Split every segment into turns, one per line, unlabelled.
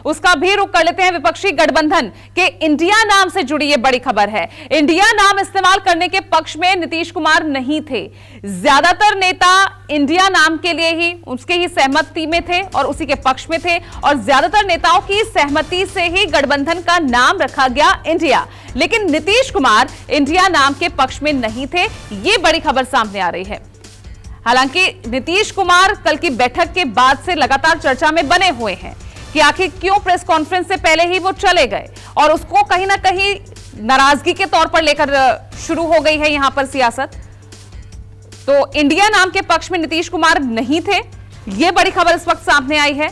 उसका भी रुख कर लेते हैं। विपक्षी गठबंधन के इंडिया नाम से जुड़ी यह बड़ी खबर है। इंडिया नाम इस्तेमाल करने के पक्ष में नीतीश कुमार नहीं थे। ज्यादातर नेता इंडिया नाम के लिए ही उसके ही सहमति में थे और उसी के पक्ष में थे, और ज्यादातर नेताओं की सहमति से ही गठबंधन का नाम रखा गया इंडिया। लेकिन नीतीश कुमार इंडिया नाम के पक्ष में नहीं थे, ये बड़ी खबर सामने आ रही है। हालांकि नीतीश कुमार कल की बैठक के बाद से लगातार चर्चा में बने हुए हैं कि आखिर क्यों प्रेस कॉन्फ्रेंस से पहले ही वो चले गए, और उसको कहीं ना कहीं नाराजगी के तौर पर लेकर शुरू हो गई है यहां पर सियासत। तो इंडिया नाम के पक्ष में नीतीश कुमार नहीं थे, यह बड़ी खबर इस वक्त सामने आई है।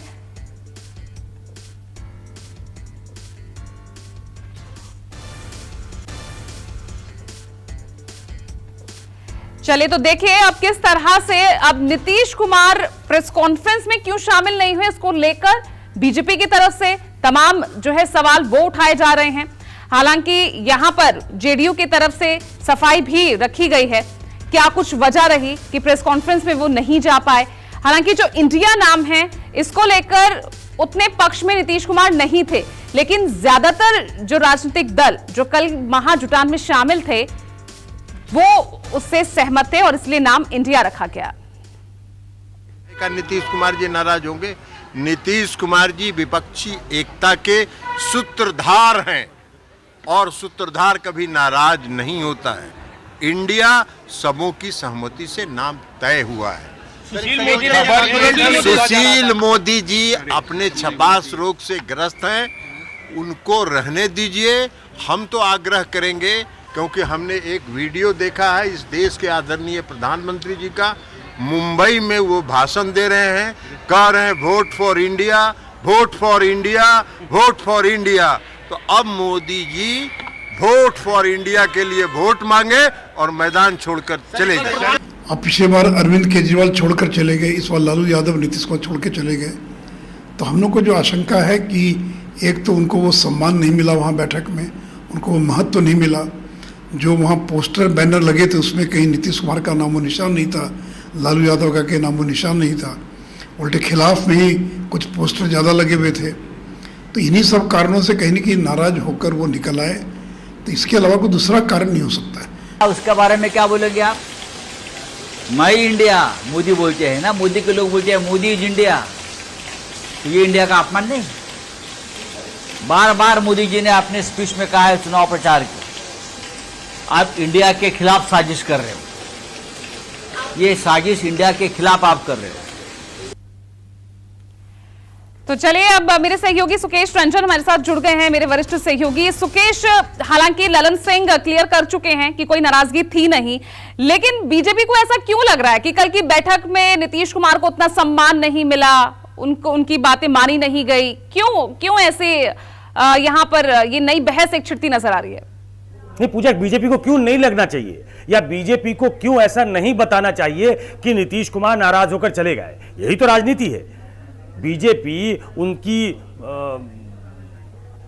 चलिए तो देखिए अब किस तरह से अब नीतीश कुमार प्रेस कॉन्फ्रेंस में क्यों शामिल नहीं हुए, इसको लेकर बीजेपी की तरफ से तमाम जो है सवाल वो उठाए जा रहे हैं। हालांकि यहां पर जेडीयू की तरफ से सफाई भी रखी गई है, क्या कुछ वजह रही कि प्रेस कॉन्फ्रेंस में वो नहीं जा पाए। हालांकि जो इंडिया नाम है इसको लेकर उतने पक्ष में नीतीश कुमार नहीं थे, लेकिन ज्यादातर जो राजनीतिक दल जो कल महाजुटान में शामिल थे वो उससे सहमत थे और इसलिए नाम इंडिया रखा गया।
नीतीश कुमार जी नाराज होंगे? नीतीश कुमार जी विपक्षी एकता के सूत्रधार हैं और सूत्रधार कभी नाराज नहीं होता है। इंडिया सबों की सहमति से नाम तय हुआ है। सुशील मोदी जी अपने छबास रोग से ग्रस्त हैं, उनको रहने दीजिए। हम तो आग्रह करेंगे, क्योंकि हमने एक वीडियो देखा है इस देश के आदरणीय प्रधानमंत्री जी का, मुंबई में वो भाषण दे रहे हैं, कह रहे हैं vote for India, vote for India, vote for India. तो अब Modi ji vote for India के लिए वोट मांगे और मैदान छोड़कर चले जाए।
अब पिछली बार अरविंद केजरीवाल छोड़कर चले गए, इस बार लालू यादव नीतीश कुमार छोड़ के चले गए। तो हम लोग को जो आशंका है कि एक तो उनको वो सम्मान नहीं मिला वहाँ बैठक में, उनको वो महत्व नहीं मिला। जो वहाँ पोस्टर बैनर लगे थे उसमें कहीं नीतीश कुमार का नामो निशान नहीं था, लालू यादव का कहीं नामो निशान नहीं था, उल्टे खिलाफ में ही कुछ पोस्टर ज़्यादा लगे हुए थे। तो इन्हीं सब कारणों से कहीं न कहीं नाराज होकर वो निकल आए। तो इसके अलावा कोई दूसरा कारण नहीं हो सकता है।
उसके बारे में क्या बोलेंगे आप? माई इंडिया मोदी बोलते हैं ना, मोदी के लोग बोलते हैं मोदी इज इंडिया। तो ये इंडिया का अपमान नहीं? बार बार मोदी जी ने अपने स्पीच में कहा है चुनाव प्रचार की, आप इंडिया के खिलाफ साजिश कर रहे हो। ये साजिश इंडिया के खिलाफ आप कर रहे हो।
तो चलिए अब मेरे सहयोगी सुकेश रंजन हमारे साथ जुड़ गए हैं, मेरे वरिष्ठ सहयोगी। सुकेश, हालांकि ललन सिंह क्लियर कर चुके हैं कि कोई नाराजगी थी नहीं, लेकिन बीजेपी को ऐसा क्यों लग रहा है कि कल की बैठक में नीतीश कुमार को उतना सम्मान नहीं मिला, उनकी बातें मानी नहीं गई? क्यों ऐसे यहां पर ये नई बहस एक छिड़ती नजर आ रही है?
नहीं पूजा, बीजेपी को क्यों नहीं लगना चाहिए या बीजेपी को क्यों ऐसा नहीं बताना चाहिए कि नीतीश कुमार नाराज होकर चले गए? यही तो राजनीति है। बीजेपी उनकी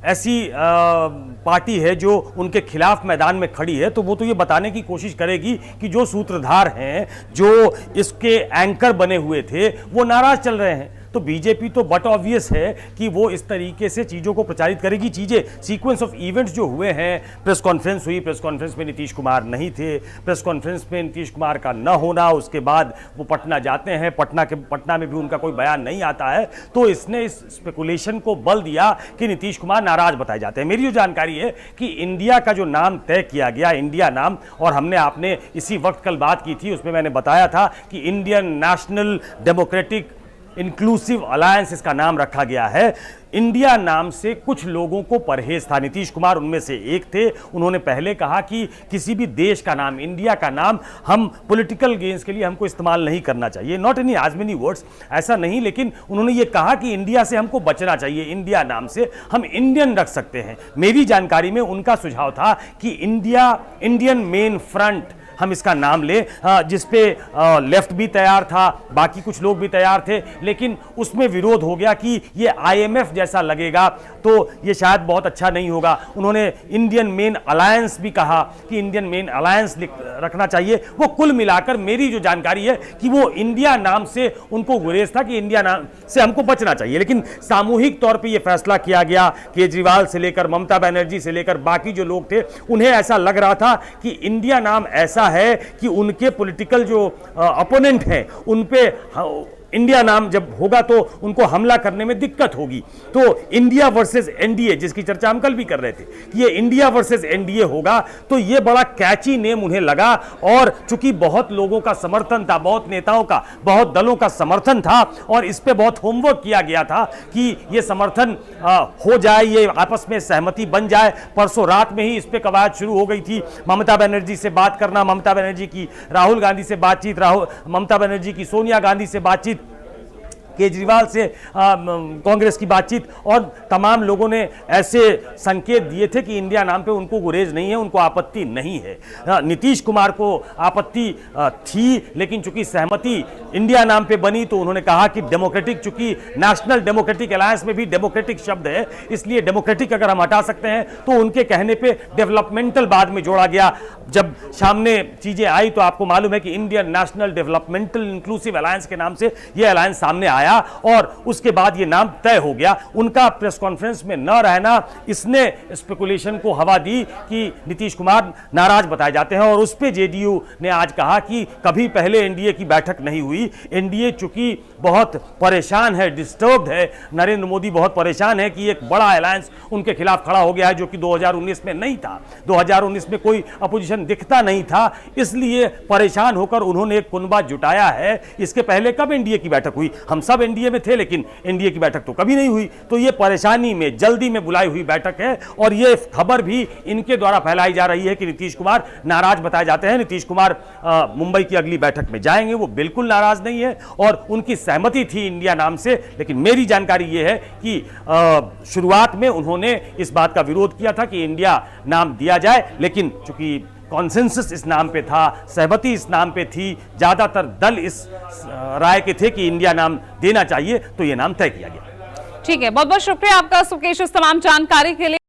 ऐसी पार्टी है जो उनके खिलाफ मैदान में खड़ी है, तो वो तो ये बताने की कोशिश करेगी कि जो सूत्रधार हैं, जो इसके एंकर बने हुए थे, वो नाराज चल रहे हैं। तो बीजेपी तो बट ऑब्वियस है कि वो इस तरीके से चीज़ों को प्रचारित करेगी। चीज़ें सीक्वेंस ऑफ इवेंट्स जो हुए हैं, प्रेस कॉन्फ्रेंस हुई, प्रेस कॉन्फ्रेंस में नीतीश कुमार नहीं थे, प्रेस कॉन्फ्रेंस में नीतीश कुमार का न होना, उसके बाद वो पटना जाते हैं, पटना में भी उनका कोई बयान नहीं आता है। तो इसने इस स्पेकुलेशन को बल दिया कि नीतीश कुमार नाराज बताए जाते हैं। मेरी जो जानकारी है कि इंडिया का जो नाम तय किया गया, इंडिया नाम, और हमने आपने इसी वक्त कल बात की थी, उसमें मैंने बताया था कि Indian national democratic inclusive alliance इसका नाम रखा गया है। इंडिया नाम से कुछ लोगों को परहेज था, नीतीश कुमार उनमें से एक थे। उन्होंने पहले कहा कि किसी भी देश का नाम, इंडिया का नाम हम पॉलिटिकल गेन्स के लिए हमको इस्तेमाल नहीं करना चाहिए, not in as many words, ऐसा नहीं, लेकिन उन्होंने ये कहा कि इंडिया से हमको बचना चाहिए, इंडिया नाम से हम इंडियन रख सकते हैं। मेरी जानकारी में उनका सुझाव था कि इंडियन मेन फ्रंट हम इसका नाम लें, जिसपे लेफ्ट भी तैयार था, बाकी कुछ लोग भी तैयार थे, लेकिन उसमें विरोध हो गया कि ये IMF जैसा लगेगा तो ये शायद बहुत अच्छा नहीं होगा। उन्होंने इंडियन मेन अलायंस भी कहा कि इंडियन मेन अलायंस रखना चाहिए। वो कुल मिलाकर मेरी जो जानकारी है कि वो इंडिया नाम से उनको गुरेज था कि इंडिया नाम से हमको बचना चाहिए, लेकिन सामूहिक तौर पे ये फैसला किया गया। केजरीवाल से लेकर ममता बनर्जी से लेकर बाकी जो लोग थे, उन्हें ऐसा लग रहा था कि इंडिया नाम ऐसा है कि उनके पॉलिटिकल जो अपोनेंट हैं उन पे इंडिया नाम जब होगा तो उनको हमला करने में दिक्कत होगी। तो इंडिया वर्सेस एनडीए, जिसकी चर्चा हम कल भी कर रहे थे कि ये इंडिया वर्सेस एनडीए होगा, तो ये बड़ा कैची नेम उन्हें लगा। और चूंकि बहुत लोगों का समर्थन था, बहुत नेताओं का, बहुत दलों का समर्थन था, और इस पे बहुत होमवर्क किया गया था कि ये समर्थन हो जाए, ये आपस में सहमति बन जाए। परसों रात में ही इस पे कवायद शुरू हो गई थी। ममता बनर्जी से बात करना, ममता बनर्जी की राहुल गांधी से बातचीत, ममता बनर्जी की सोनिया गांधी से बातचीत, केजरीवाल से कांग्रेस की बातचीत, और तमाम लोगों ने ऐसे संकेत दिए थे कि इंडिया नाम पे उनको गुरेज नहीं है, उनको आपत्ति नहीं है। नीतीश कुमार को आपत्ति थी, लेकिन चूंकि सहमति इंडिया नाम पे बनी तो उन्होंने कहा कि डेमोक्रेटिक, चूंकि नेशनल डेमोक्रेटिक अलायंस में भी डेमोक्रेटिक शब्द है, इसलिए डेमोक्रेटिक अगर हम हटा सकते हैं तो उनके कहने पे डेवलपमेंटल बाद में जोड़ा गया। जब सामने चीजें आई तो आपको मालूम है कि Indian national developmental inclusive alliance के नाम से यह अलायंस सामने आया, और उसके बाद यह नाम तय हो गया। उनका प्रेस कॉन्फ्रेंस में न रहना, इसने स्पेकुलेशन को हवा दी कि नीतीश कुमार नाराज बताए जाते हैं। और उस पे जेडीयू ने आज कहा कि कभी पहले एनडीए की बैठक नहीं हुई। एनडीए चूंकि बहुत परेशान है, डिस्टर्ब्ड है, नरेंद्र मोदी बहुत परेशान है कि एक बड़ा अलायंस उनके खिलाफ खड़ा हो गया है, जो कि 2019 में नहीं था। 2019 में कोई अपोजिशन दिखता नहीं था, इसलिए परेशान होकर उन्होंने एक कुनबा जुटाया है। इसके पहले कब एनडीए की बैठक हुई? हम सब एनडीए में थे, लेकिन एनडीए की बैठक तो कभी नहीं हुई। तो ये परेशानी में, जल्दी में बुलाई हुई बैठक है, और ये खबर भी इनके द्वारा फैलाई जा रही है कि नीतीश कुमार नाराज बताए जाते हैं। नीतीश कुमार मुंबई की अगली बैठक में जाएंगे, वो बिल्कुल नाराज नहीं है, और उनकी सहमति थी इंडिया नाम से। लेकिन मेरी जानकारी ये है कि शुरुआत में उन्होंने इस बात का विरोध किया था कि इंडिया नाम दिया जाए, लेकिन चूंकि कॉन्सेंसस इस नाम पे था, सहमति इस नाम पे थी, ज्यादातर दल इस राय के थे कि इंडिया नाम देना चाहिए, तो यह नाम तय किया गया।
ठीक है, बहुत बहुत शुक्रिया आपका सुकेश इस तमाम जानकारी के लिए।